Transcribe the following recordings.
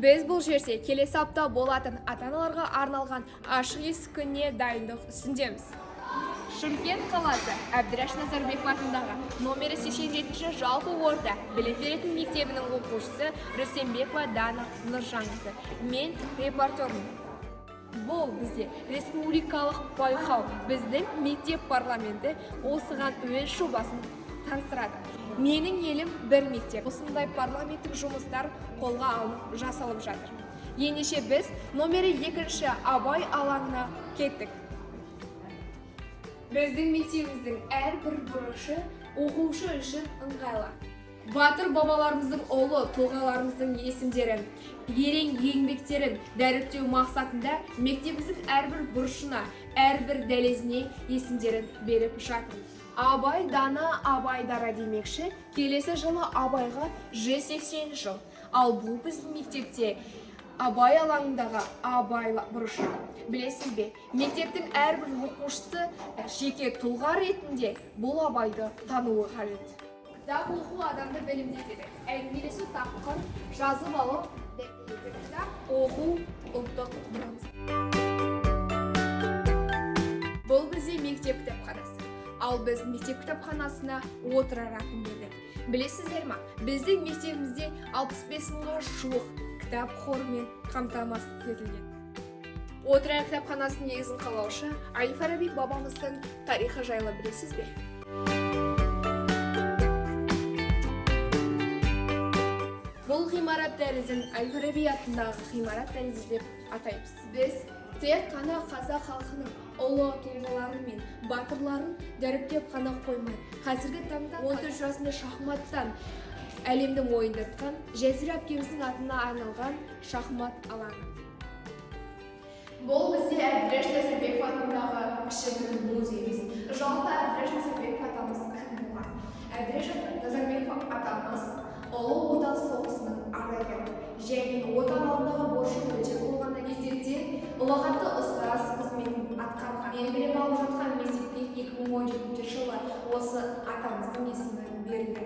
Біз бұл жерде келесі апта болатын ата-аналарға арналған ашық есік күніне дайындық үстіндеміз. Шымкент қаласы Әбдіраш Назарбеков атындағы номері 87-ші жалпы орта білім беретін мектебінің оқушысы Рүстембекова Дана Нұржанқызы. Мен репортормын. Бұл бізде республикалық байқау, біздің мектеп парламенті осыған өз жобасын таныстырады. Менің елім бір мектеп. Осындай парламенттік жұмыстар қолға алынып жасалып жатыр. Ендеше біз номері 2-ші Абай алаңына кеттік. Біздің мектебіміздің әрбір бұрышы оқушы үшін ыңғайлы. Батыр бабаларымыздың ұлы тұлғаларымыздың есімдерін, ерен еңбектерін дәріптеу мақсатында мектебіміздің әрбір бұрышына, әрбір дәлізіне есімдерін беріп жатырмыз. Абай Дана Абай Дара демекші, келесі жылы Абайға 180 жыл. Ал бұл біздің мектепте Абай алаңындағы Абай бұрышы. Білесіз бе, мектептің әрбір оқушысы жеке тұлға ретінде бұл Абайды тануы қажет. Кітап оқу адамды білімдетеді. Әңгімелесу тақырып жазып алу дәлелдейді. Кітап оқу ұлттық мұрамыз. Бұл бізде мектеп кітапханасы. Ал біз мектеп кітапханасына отыраратын едік. Білесіздер ма? Біздің мектебімізде 65 мыңға жуық кітап қорымен қамтамасыз етілген. Отырар кітапханасының негізін қалаушы Әл-Фараби бабамыздың тарихы жайлы білесіз бе? Бұл ғимарат дәлізін Әл-Фараби атындағы ғимарат дәлізі деп атаймыз. Біз тек қана қазақ халқының ұлы тұлғалары мен батырларын дәріптеп қана қоймай, қазіргі таңда 14 жасында шахматтан әлемді мойындатқан Жәзира әпкеміздің атына арналған шахмат алаңы. Бұл бізде Әбдіраш Назарбеков атындағы кішігірім музейіміз. Жалпы Әбдіраш Назарбеков атамыз кім болған? Әбдіраш Назарбеков атамыз Ұлы Отан соғысының ардагері және отан алдындағы борышын өтеп болған кездерде ұлағатты ұстаз қызметін атқарған. Мен білім алып жатқан мектепке 2017 жылы осы атамыздың есімі берілді.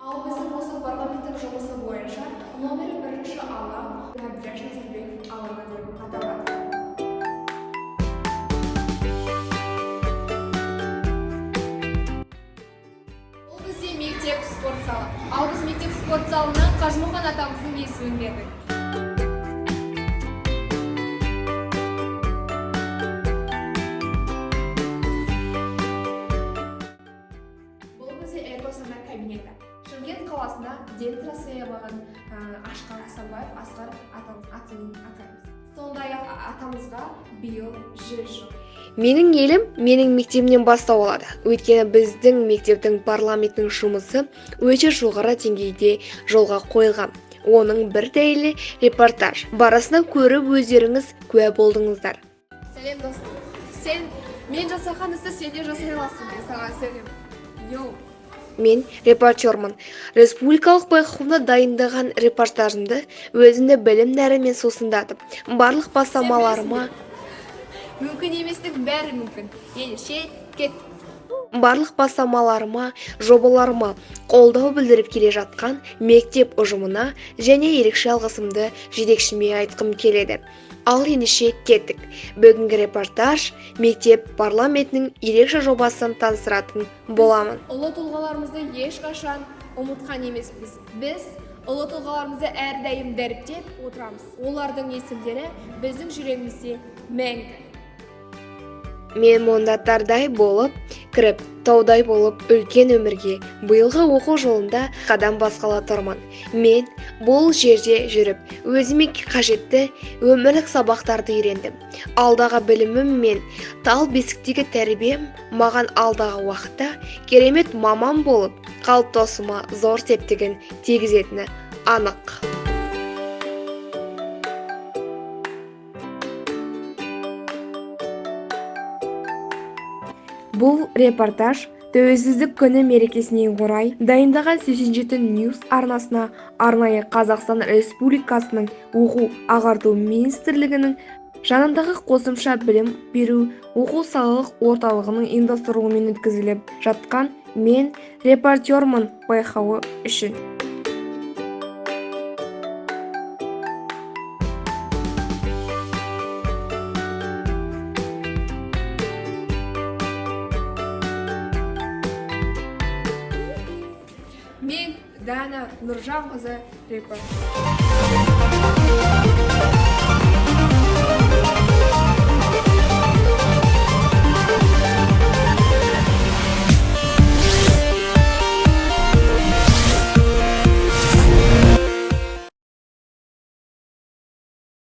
Ал біздің осы парламенттік жұмысы бойынша номері 1-ші алаң Әбдіраш Назарбеков алаңы деп аталады. Мектеп спорт залы. Ал біз мектеп спорт залына Қажымұқан атамыздың есімін бердік. Бұл бізде экосана кабинеті. Шымкент қаласында Дентра саябағын ашқан Асанбаев Асқар атымен атаймыз. Сондай-ақ атамызға биыл 100 жыл. Менің елім менің мектебімнен бастау алады. Өйткені біздің мектептің парламенттің жұмысы өте жоғары деңгейде жолға қойылған. Оның бір дәлелі репортаж. Барысына көріп өздеріңіз куә болдыңыздар. Сәлем достым. Мен жасаған істі сен де жасай аласың. Мен саған сәлем. Мен репортормын. Республикалық байқауына дайындаған репортажымды өзімді білім нәрімен сусындатып, барлық бастамаларыма мүмкін еместік бәрі мүмкін. Ендеше кет. Барлық бастамаларыма, жобаларыма қолдау білдіріп келе жатқан мектеп ұжымына және ерекше алғысымды жетекшіме айтқым келеді. Ал ендеше кеттік. Бүгінгі репортаж мектеп парламентінің ерекше жобасын таныстыратын боламын. Ұлы тұлғаларымызды ешқашан ұмытқан емеспіз. Біз ұлы тұлғаларымызды әрдайым дәріптеп отырамыз. Олардың есімдері біздің жүрегімізде мәңгі. Мен мондаттардай болып, кіріп, таудай болып үлкен өмірге биылғы оқу жолында қадам басқалы тұрмын. Мен бұл жерде жүріп, өзіме қажетті өмірлік сабақтарды үйрендім. Алдағы білімім мен тал бесіктегі тәрбием маған алдағы уақытта керемет маман болып, қалыптасуыма зор септігін тигізетіні анық. Бұл репортаж Тәуелсіздік күні мерекесіне орай дайындаған 87 News арнасына арнайы Қазақстан Республикасының оқу ағарту министрлігінің жанындағы қосымша білім беру оқу салалық орталығының ұйымдастыруымен өткізіліп жатқан «Мен репортερμын» байқауы үшін. Дана Нұржанқызы репортер.